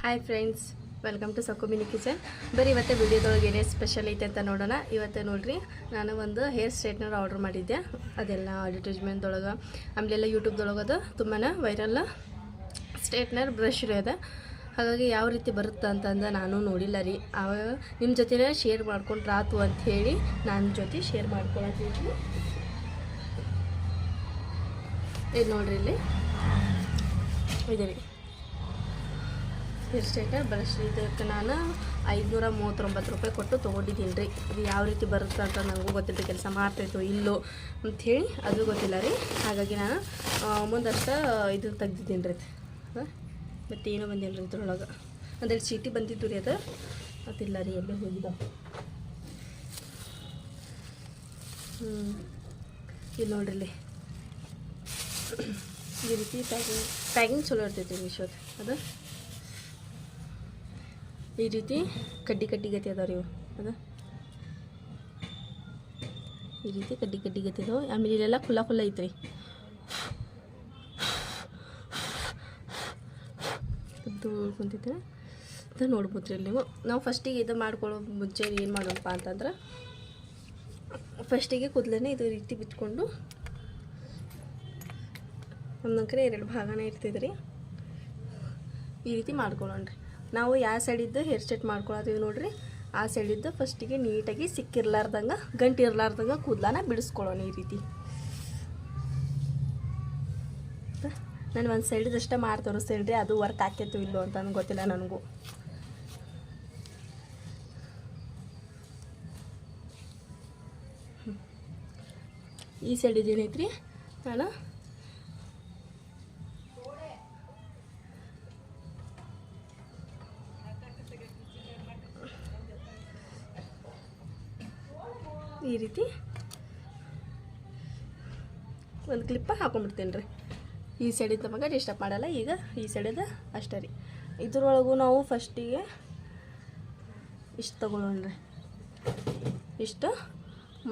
Hi friends, welcome to Saku mini kitchen. ಬರೀ ಇವತ್ತು ವಿಡಿಯೋದೊಳಗೆ ಏನೇ ಸ್ಪೆಷಲ್ ಐತೆ ಅಂತ ನೋಡೋಣ. ಇವತ್ತು ನೋಡ್ರಿ, ನಾನು ಒಂದು ಹೇರ್ ಸ್ಟ್ರೈಟ್ನರ್ ಆರ್ಡ್ರ್ ಮಾಡಿದ್ದೆ. ಅದೆಲ್ಲ ಅಡ್ವರ್ಟೈಸ್ಮೆಂಟ್ದೊಳಗೆ ಆಮೇಲೆಲ್ಲ ಯೂಟ್ಯೂಬ್ದೊಳಗೆ ಅದು ತುಂಬಾ ವೈರಲ್ ಸ್ಟ್ರೈಟ್ನರ್ ಬ್ರಷ್ ಇದೆ. ಹಾಗಾಗಿ ಯಾವ ರೀತಿ ಬರುತ್ತೆ ಅಂತಂದು ನಾನು ನೋಡಿಲ್ಲ ರೀ. ಅವಾಗ ನಿಮ್ಮ ಜೊತೆ ಶೇರ್ ಮಾಡ್ಕೊಂಡ್ರೆ ಆತು ಅಂಥೇಳಿ ನನ್ನ ಜೊತೆ ಶೇರ್ ಮಾಡ್ಕೊಳತ್ತೀನಿ. ಇದು ನೋಡ್ರಿ, ಇಲ್ಲಿ ಇದೆ ರೀ ಹೇರ್ ಸ್ಟ್ರೈಟ್ನರ್ ಬ್ರಷ್. ಇದಕ್ಕೆ ನಾನು 539 ರೂಪಾಯಿ ಕೊಟ್ಟು ತೊಗೊಂಡಿದ್ದೀನಿ ರೀ. ಇದು ಯಾವ ರೀತಿ ಬರುತ್ತೆ ಅಂತ ನನಗೂ ಗೊತ್ತಿಲ್ಲ, ಕೆಲಸ ಮಾಡ್ತಾಯಿತ್ತು ಇಲ್ಲೋ ಅಂಥೇಳಿ ಅದು ಗೊತ್ತಿಲ್ಲ ರೀ. ಹಾಗಾಗಿ ನಾನು ಮುಂದಷ್ಟು ಇದನ್ನು ತೆಗ್ದಿದ್ದೀನಿ ರೀ. ಮತ್ತೇನೋ ಬಂದಿಲ್ಲ ರೀ ಇದ್ರೊಳಗೆ. ಅಂದರೆ ಚೀಟಿ ಬಂದಿದ್ದು ರೀ, ಅದಿಲ್ಲ ರೀ, ಎಲ್ಲೇ ಹೋಗಿದ್ದಾವೆ. ಇಲ್ಲಿ ನೋಡ್ರಿ, ಇಲ್ಲಿ ಈ ರೀತಿ ಪ್ಯಾಕಿಂಗ್ ಚಲೋ ಇರ್ತೈತಿ ಮೀಶೋದು. ಅದು ಈ ರೀತಿ ಕಡ್ಡಿ ಗತಿ ಅದಾವ ರೀ ಇವು. ಅದು ಈ ರೀತಿ ಕಡ್ಡಿ ಗತಿ ಅದಾವೆ. ಆಮೇಲೆ ಇಲ್ಲೆಲ್ಲ ಖುಲ್ಲ ಐತ್ರಿ. ಅದು ಕುಂತಿದ್ರೆ ಅದು ನೋಡ್ಬೋದು ರೀ ನೀವು. ನಾವು ಫಸ್ಟಿಗೆ ಇದು ಮಾಡ್ಕೊಳ್ಳೋ ಮುಂಚೆ ಏನು ಮಾಡೋಣಪ್ಪ ಅಂತಂದ್ರೆ, ಫಸ್ಟಿಗೆ ಕೂದಲೇ ಇದು ರೀತಿ ಬಿಚ್ಕೊಂಡು ನಮ್ಮ ಕಡೆ 2 ಭಾಗನೇ ಇರ್ತಿದ್ರಿ. ಈ ರೀತಿ ಮಾಡ್ಕೊಳ್ಳೋಣ್ರಿ. ನಾವು ಯಾವ ಸೈಡಿದ್ದು ಹೇರ್ ಸ್ಟ್ರೈಟ್ ಮಾಡ್ಕೊಳತ್ತೀವಿ ನೋಡ್ರಿ, ಆ ಸೈಡಿದ್ದು ಫಸ್ಟಿಗೆ ನೀಟಾಗಿ ಸಿಕ್ಕಿರ್ಲಾರ್ದಂಗೆ, ಗಂಟು ಇರ್ಲಾರ್ದಂಗೆ ಕೂದಲನ್ನ ಬಿಡಿಸ್ಕೊಳ್ಳೋಣ ಈ ರೀತಿ. ನಾನು ಒಂದು ಸೈಡಿದಷ್ಟೇ ಮಾಡಿ ತೋರಿಸ್ತೇನೆ ರೀ. ಅದು ವರ್ಕ್ ಹಾಕೈತು ಇಲ್ಲೋ ಅಂತ ಗೊತ್ತಿಲ್ಲ ನನಗೂ. ಈ ಸೈಡಿದ್ದು ಏನೈತ್ರಿ, ನಾನು ಈ ರೀತಿ ಒಂದು ಕ್ಲಿಪ್ಪ ಹಾಕೊಂಡ್ಬಿಡ್ತೀನಿ ರೀ. ಈ ಸೈಡಿಂದ ನಮಗೆ ಡಿಸ್ಟರ್ಬ್ ಮಾಡಲ್ಲ. ಈಗ ಈ ಸೈಡಿಂದ ಅಷ್ಟೇ ರೀ. ಇದ್ರೊಳಗೂ ನಾವು ಫಸ್ಟಿಗೆ ಇಷ್ಟು ತಗೊಳ್ಳೋಣ್ರಿ. ಇಷ್ಟು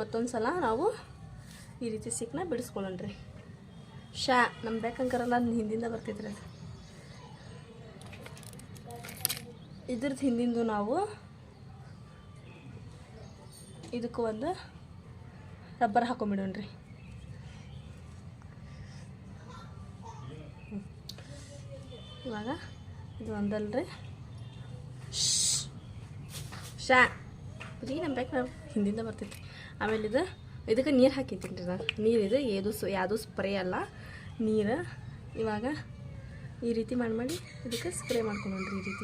ಮತ್ತೊಂದು ಸಲ ನಾವು ಈ ರೀತಿ ಸಿಕ್ಕನ್ನ ಬಿಡಿಸ್ಕೊಳ್ಳೋಣ್ರಿ. ನಮ್ಮ ಬೇಕಂಕರಲ್ಲ ಹಿಂದಿಂದ ಬರ್ತೈತ್ರಿ ಅದು. ಇದ್ರದ್ದು ಹಿಂದಿಂದು ನಾವು ಇದಕ್ಕೆ ಒಂದು ರಬ್ಬರ್ ಹಾಕೊಂಡ್ಬಿಡೋಣ್ರಿ. ಇವಾಗ ಇದು ಒಂದಲ್ರಿ ಬರೀ ನಮ್ಮ ಬೇಕು ಹಿಂದಿಂದ ಬರ್ತೈತಿ. ಆಮೇಲೆ ಇದಕ್ಕೆ ನೀರು ಹಾಕಿದ್ದೀನಿ ರೀ ನಾನು. ನೀರು ಇದು ಯಾವುದೂ ಸ್ಪ್ರೇ ಅಲ್ಲ, ನೀರು. ಇವಾಗ ಈ ರೀತಿ ಮಾಡಿ ಇದಕ್ಕೆ ಸ್ಪ್ರೇ ಮಾಡ್ಕೊಂಡ್ರಿ.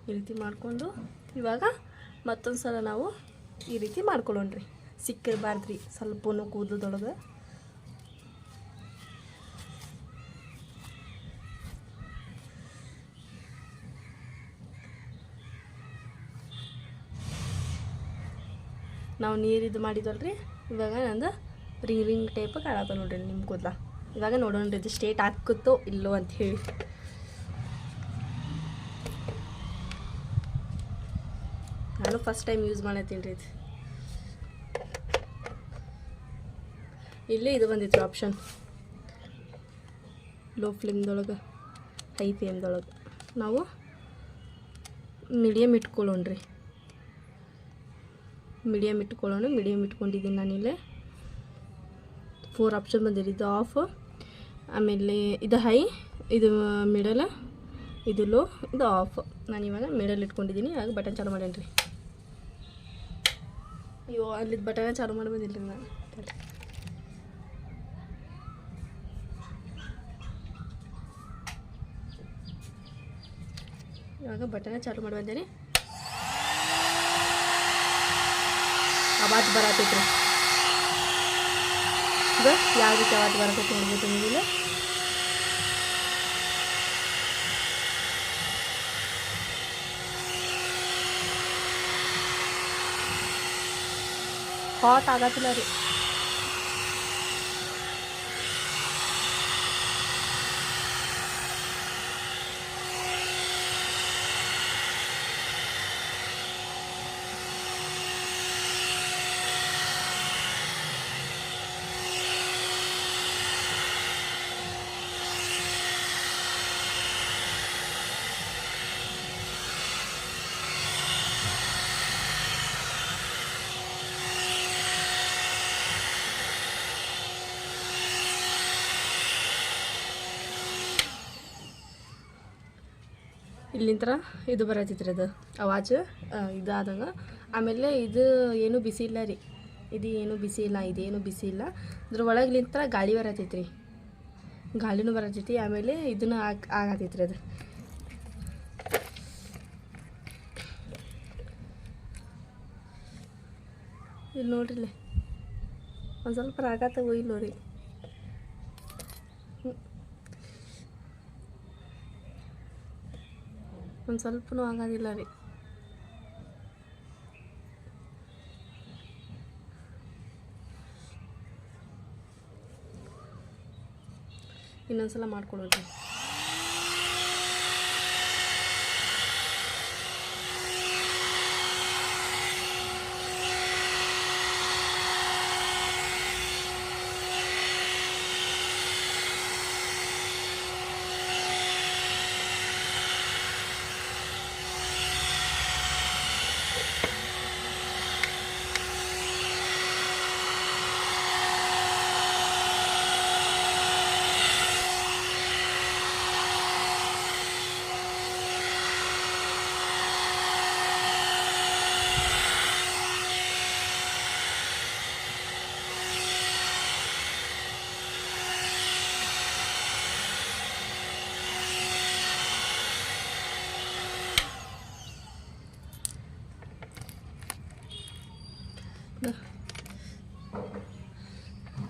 ಈ ರೀತಿ ಮಾಡಿಕೊಂಡು ಇವಾಗ ಮತ್ತೊಂದು ಸಲ ನಾವು ಈ ರೀತಿ ಮಾಡ್ಕೊಳ್ಳೋಣ್ರಿ. ಸಿಕ್ಕಿರಬಾರ್ದ್ರಿ ಸ್ವಲ್ಪನೂ ಕೂದಲದೊಳಗೆ. ನಾವು ನೀರಿದು ಮಾಡಿದ್ವಲ್ರಿ. ಇವಾಗ ನಂದು ರಿಂಗ್ ಟೈಪ್ ಕಾಣತ್ತ ನೋಡ್ರಿ ನಿಮ್ಮ ಕೂದಲ. ಇವಾಗ ನೋಡೋಣ್ರಿ ಇದು ಸ್ಟ್ರೇಟ್ ಹಾಕುತ್ತೋ ಇಲ್ಲೋ ಅಂತ ಹೇಳಿ. ನಾನು ಫಸ್ಟ್ ಟೈಮ್ ಯೂಸ್ ಮಾಡತ್ತೀನಿ ರೀ ಇದು. ಇಲ್ಲೇ ಇದು ಬಂದಿತ್ತು ಆಪ್ಷನ್, ಲೋ ಫ್ಲೇಮ್ದೊಳಗೆ ಹೈ ಫ್ಲೇಮ್ದೊಳಗೆ ನಾವು ಮೀಡಿಯಮ್ ಇಟ್ಕೊಳ್ಳೋಣ್ರಿ. ಮೀಡಿಯಮ್ ಇಟ್ಕೊಂಡಿದ್ದೀನಿ ನಾನಿಲ್ಲೇ. 4 ಆಪ್ಷನ್ ಬಂದಿರಿ. ಇದು ಆಫ್, ಆಮೇಲೆ ಇದು ಹೈ, ಇದು ಮಿಡಲ್, ಇದು ಲೋ, ಇದು ಆಫ್. ನಾನು ಇವಾಗ ಮಿಡಲ್ ಇಟ್ಕೊಂಡಿದ್ದೀನಿ. ಇವಾಗ ಬಟನ್ ಚಾಲು ಮಾಡೇನಿ ರೀ. ಅಯ್ಯೋ, ಅಲ್ಲಿದ್ದು ಬಟನ್ ಚಾಲು ಮಾಡಿ ಬಂದಿಲ್ಲ ರೀ ನಾನು. ಇವಾಗ ಬಟನ್ ಚಾಲು ಮಾಡಿ ಬಂದೇನೆ. ಆವಾಜ್ ಬರತೈತ್ರಿ. ಇದು ಯಾವ ರೀತಿ ಆವಾಜ್ ಬರತೈತಿ ನೋಡ್ಬೋದು ನೀವಿಲ್ಲ. ಹಾಟ್ ಆಗತ್ತಿಲ್ಲ ರೀ. ಇಲ್ಲಿಂತ್ರ ಇದು ಬರತೈತ್ರಿ ಅದು ಅವಾಜ್ ಇದಾದಂಗೆ. ಆಮೇಲೆ ಇದು ಏನೂ ಬಿಸಿ ಇಲ್ಲ ರೀ, ಇದು ಏನೂ ಬಿಸಿ ಇಲ್ಲ, ಇದೇನು ಬಿಸಿ ಇಲ್ಲ. ಅದ್ರ ಒಳಗ್ಲಿಂತ್ರ ಗಾಳಿ ಬರತೈತ್ರಿ, ಗಾಳಿನೂ ಬರತೈತಿ. ಆಮೇಲೆ ಇದನ್ನು ಆಗತೈತ್ರಿ ಅದು. ಇಲ್ಲಿ ನೋಡ್ರಿ, ಇಲ್ಲಿ ಒಂದು ಸ್ವಲ್ಪ ರಾಗತ್ತವೋ ಇಲ್ಲೋ ರೀ. ಒಂದು ಸ್ವಲ್ಪನೂ ಆಗೋದಿಲ್ಲ ರೀ. ಇನ್ನೊಂದ್ಸಲ ಮಾಡ್ಕೊಡೋದು.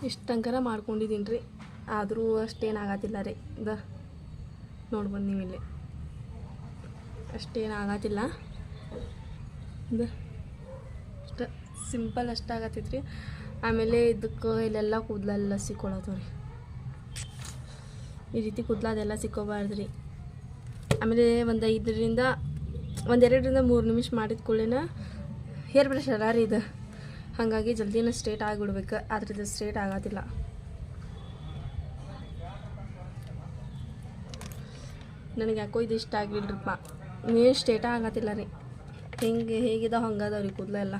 ಇಷ್ಟು ತನಕ ಮಾಡ್ಕೊಂಡಿದ್ದೀನಿ ರೀ, ಆದರೂ ಅಷ್ಟೇನು ಆಗತ್ತಿಲ್ಲ ರೀ. ನೋಡ್ಬೋದು ನೀವು ಇಲ್ಲಿ, ಅಷ್ಟೇನು ಆಗತ್ತಿಲ್ಲ. ಅಷ್ಟು ಸಿಂಪಲ್ ಅಷ್ಟು ಆಗತ್ತೈತ್ರಿ. ಆಮೇಲೆ ಇದಕ್ಕೆ ಇಲ್ಲೆಲ್ಲ ಕೂದಲೆಲ್ಲ ಸಿಕ್ಕೊಳತ್ತವ ರೀ, ಈ ರೀತಿ ಕೂದಲ ಅದೆಲ್ಲ ಸಿಕ್ಕೋಬಾರ್ದು ರೀ. ಆಮೇಲೆ ಒಂದು 2ರಿಂದ 3 ನಿಮಿಷ ಮಾಡಿದ ಕೂಡಲೇ ಹೇರ್ ಬ್ರಷ್ ಅಲ್ಲ ರೀ ಇದು, ಹಾಗಾಗಿ ಜಲ್ದಿನ ಸ್ಟ್ರೇಟ್ ಆಗಿಬಿಡ್ಬೇಕು. ಆದರೆ ಇದು ಸ್ಟ್ರೇಟ್ ಆಗತ್ತಿಲ್ಲ. ನನಗೆ ಯಾಕೋ ಇದು ಇಷ್ಟ ಆಗಿಲ್ರಿಪ್ಪ, ಏನು ಸ್ಟ್ರೇಟ ಆಗತ್ತಿಲ್ಲ ರೀ. ಹೇಗಿದಾವ ಹಂಗದಾವ ರೀ ಕೂದಲ ಎಲ್ಲ.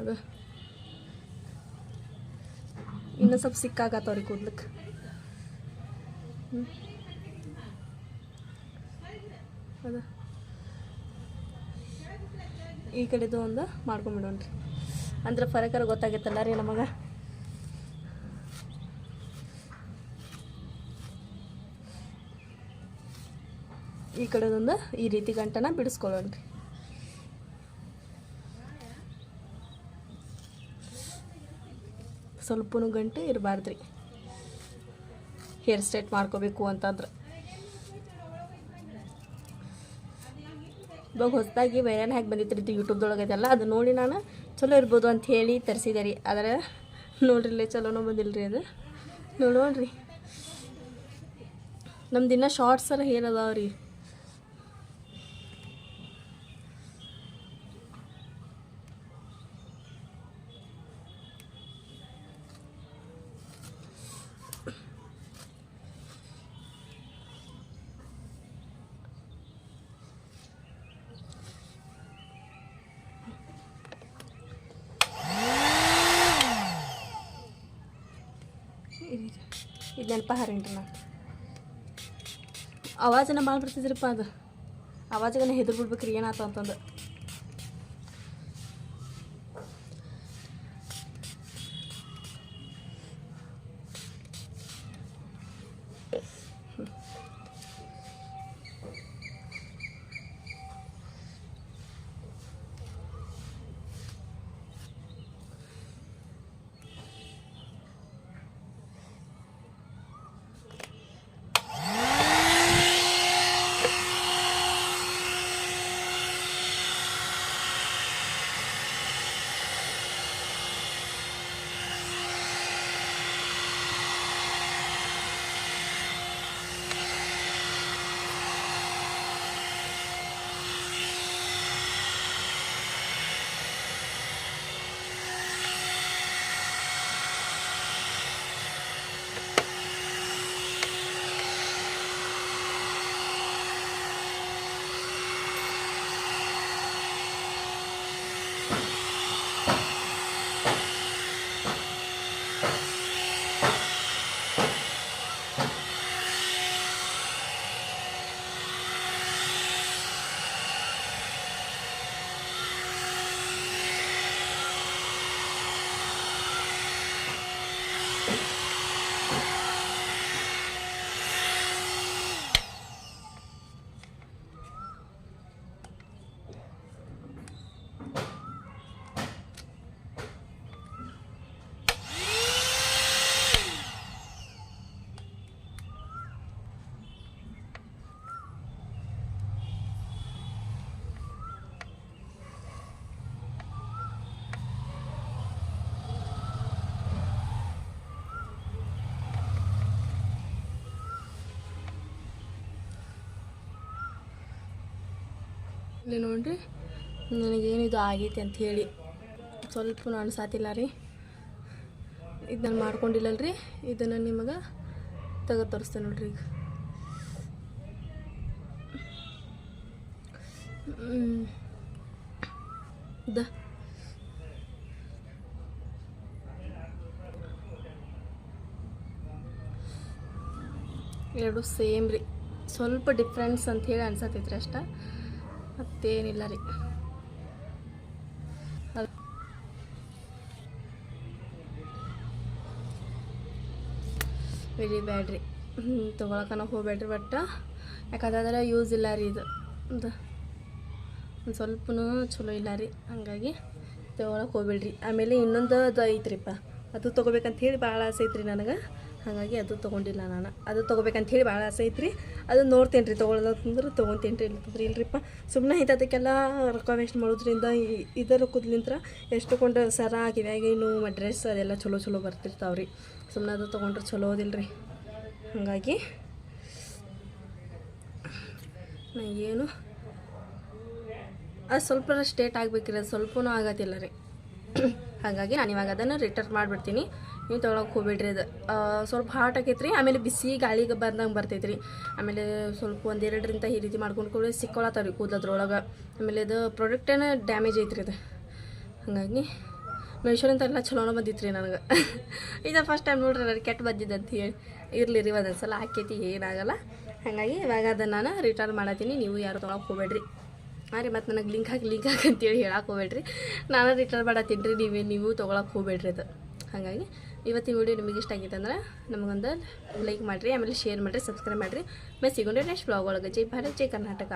ಅದು ಇನ್ನೂ ಸ್ವಲ್ಪ ಸಿಕ್ಕಾಗತ್ತವ ರೀ ಕೂದ್ಲಕ್ಕೆ. ಅದು ಈ ಕಡೆದು ಒಂದು ಮಾಡ್ಕೊಂಬಿಡೋಣ್ರಿ, ಅಂದ್ರೆ ಫರಕರ ಗೊತ್ತಾಗತ್ತಲ್ಲ ರೀ ನಮಗೆ. ಈ ಕಡೆದೊಂದು ಈ ರೀತಿ ಗಂಟನ ಬಿಡಿಸ್ಕೊಳ್ಳೋಣ್ರಿ. ಸ್ವಲ್ಪನೂ ಗಂಟೆ ಇರಬಾರ್ದ್ರಿ ಹೇರ್ ಸ್ಟ್ರೈಟ್ ಮಾಡ್ಕೋಬೇಕು ಅಂತಂದ್ರೆ. ಇವಾಗ ಹೊಸದಾಗಿ ವೈರಲ್ ಹ್ಯಾಕ್ ಬಂದಿತ್ತು ರೀತಿ ಯೂಟ್ಯೂಬ್ದೊಳಗೆ ಅದೆಲ್ಲ, ಅದು ನೋಡಿ ನಾನು ಚಲೋ ಇರ್ಬೋದು ಅಂತ ಹೇಳಿ ತರಿಸಿದೆ ರೀ. ಆದರೆ ನೋಡ್ರಿ ಚಲೋನೂ ಬಂದಿಲ್ಲ ರೀ ಅದು. ನೋಡೋಣ್ರಿ, ನಮ್ದು ಇನ್ನೂ ಶಾರ್ಟ್ಸರ ಹೇರ್ ಅದಾವ ರೀ. ಇದು ನೆನಪ ಹಾರೇನ್ರಿ ನಾನು. ಆವಾಜನ ಭಾಳ ಬರ್ತಿದ್ರಪ್ಪ, ಅದು ಆವಾಜಗನ ಹೆದ್ರು ಬಿಡ್ಬೇಕ್ರಿ ಏನಾಯ್ತು ಅಂತಂದು. ಇಲ್ಲಿ ನೋಡಿರಿ ನನಗೇನಿದು ಆಗೈತೆ ಅಂತ ಹೇಳಿ ಸ್ವಲ್ಪ ಅನ್ಸಾತಿಲ್ಲ ರೀ. ಇದು ನಾನು ಮಾಡ್ಕೊಂಡಿಲ್ಲಲ್ರಿ, ಇದನ್ನು ನಿಮಗೆ ತೆಗೆದು ತೋರಿಸ್ತೇನೆ ನೋಡ್ರಿ. ಈಗ ಎರಡು ಸೇಮ್ ರೀ, ಸ್ವಲ್ಪ ಡಿಫ್ರೆನ್ಸ್ ಅಂಥೇಳಿ ಅನ್ಸತ್ತೈತ್ರಿ ಅಷ್ಟ, ಮತ್ತೇನಿಲ್ಲ ರೀ. ವೆರಿ ಬ್ಯಾಡ್ ರೀ, ತೊಗೊಳಕನ ಹೋಗ್ಬೇಡ್ರಿ. ಬಟ್ ಯಾಕಂದ್ರೆ ಯೂಸ್ ಇಲ್ಲ ರೀ ಇದು ಒಂದು ಸ್ವಲ್ಪನೂ ಚಲೋ ಇಲ್ಲ ರೀ, ಹಂಗಾಗಿ ತೊಗೊಳಕ್ಕೆ ಹೋಗ್ಬೇಡ್ರಿ. ಆಮೇಲೆ ಇನ್ನೊಂದು ಅದು ಐತ್ರಿಪ್ಪ, ಅದು ತೊಗೋಬೇಕಂತ ಹೇಳಿ ಭಾಳ ಆಸೆ ಐತ್ರಿ ನನಗೆ, ಹಾಗಾಗಿ ಅದು ತೊಗೊಂಡಿಲ್ಲ ನಾನು. ಅದು ತೊಗೋಬೇಕಂತ ಹೇಳಿ ಭಾಳ ಆಸೆ ಐತ್ರಿ, ಅದು ನೋಡ್ತೇನೆ ರೀ, ತೊಗೊಳೋದಂದ್ರೆ ತೊಗೊತೇನೆ ರೀ. ಇಲ್ಲಂದ್ರೆ ಇಲ್ರಿಪ್ಪ, ಸುಮ್ಮನೆ ಇಂಥದಕ್ಕೆಲ್ಲ ರೊಕ್ಕ ವೇಸ್ಟ್ ಮಾಡೋದ್ರಿಂದ ಇದರ ಕೂದಲಿಂತ್ರ ಎಷ್ಟು ಕೊಂಡು ಸರ ಕಿವ್ಯಾಗೇನು ಡ್ರೆಸ್ ಅದೆಲ್ಲ ಚಲೋ ಚಲೋ ಬರ್ತಿರ್ತಾವೆ ರೀ. ಸುಮ್ಮನೆ ಅದು ತೊಗೊಂಡ್ರೆ ಚಲೋ ಓದಿಲ್ಲ ರೀ. ಹಾಗಾಗಿ ಏನು ಅದು ಸ್ವಲ್ಪ ಸ್ಟೇಟ್ ಆಗಬೇಕ್ರಿ, ಅದು ಸ್ವಲ್ಪನೂ ಆಗತ್ತಿಲ್ಲ ರೀ. ಹಾಗಾಗಿ ನಾನು ಇವಾಗ ಅದನ್ನು ರಿಟರ್ನ್ ಮಾಡಿಬಿಡ್ತೀನಿ. ನೀವು ತೊಗೊಳಕ್ಕೆ ಹೋಗ್ಬೇಡ್ರಿ. ಅದು ಸ್ವಲ್ಪ ಹಾಟ್ ಆಗೈತೆ ರೀ, ಆಮೇಲೆ ಬಿಸಿ ಗಾಳಿಗೆ ಬಂದಂಗೆ ಬರ್ತೈತೆ ರೀ. ಆಮೇಲೆ ಸ್ವಲ್ಪ ಒಂದೆರಡರಿಂದ ಈ ರೀತಿ ಮಾಡ್ಕೊಂಡು ಸಿಕ್ಕೊಳತ್ತಾವ ರೀ ಕೂದಲದ್ರೊಳಗೆ. ಆಮೇಲೆ ಇದು ಪ್ರಾಡಕ್ಟೇನ ಡ್ಯಾಮೇಜ್ ಐತ್ರಿ ಅದು. ಹಾಗಾಗಿ ಮೀಶೋಲಿಂದ ಎಲ್ಲ ಚಲೋನ ಬಂದಿತ್ತು ರೀ ನನಗೆ. ಇದು ಫಸ್ಟ್ ಟೈಮ್ ನೋಡ್ರಿ ನನಗೆ ಕೆಟ್ಟ ಬಂದಿದ್ದು ಅಂತ ಹೇಳಿ. ಇರಲಿ ರೀ, ಒಂದೊಂದು ಸಲ ಹಾಕೈತಿ, ಏನಾಗಲ್ಲ. ಹಾಗಾಗಿ ಇವಾಗ ಅದನ್ನು ನಾನು ರಿಟರ್ನ್ ಮಾಡತ್ತೀನಿ. ನೀವು ಯಾರು ತೊಗೊಳಕ್ಕೆ ಹೋಗ್ಬೇಡ್ರಿ. ಹಾಂ ರೀ, ಮತ್ತು ನನಗೆ ಲಿಂಕ್ ಹಾಕಿ ಅಂತೇಳಿ ಹೇಳಕ್ಕೆ ಹೋಗ್ಬೇಡ್ರಿ. ನಾನು ರಿಟರ್ನ್ ಮಾಡತ್ತೀನಿ ರೀ, ನೀವು ತೊಗೊಳಕ್ಕೆ ಹೋಗ್ಬೇಡ್ರಿ ಅದು. ಹಾಗಾಗಿ ಇವತ್ತಿನ ವಿಡಿಯೋ ನಿಮಗೆ ಇಷ್ಟ ಆಗೈತೆ ಅಂದ್ರೆ ನಮಗೊಂದು ಲೈಕ್ ಮಾಡಿರಿ, ಆಮೇಲೆ ಶೇರ್ ಮಾಡಿರಿ, ಸಬ್ಸ್ಕ್ರೈಬ್ ಮಾಡಿರಿ. ಮತ್ತೆ ಸಿಗೋಣ ನೆಕ್ಸ್ಟ್ ವ್ಲಾಗ್ ಒಳಗೆ. ಜೈ ಭಾರತ್, ಜೈ ಕರ್ನಾಟಕ.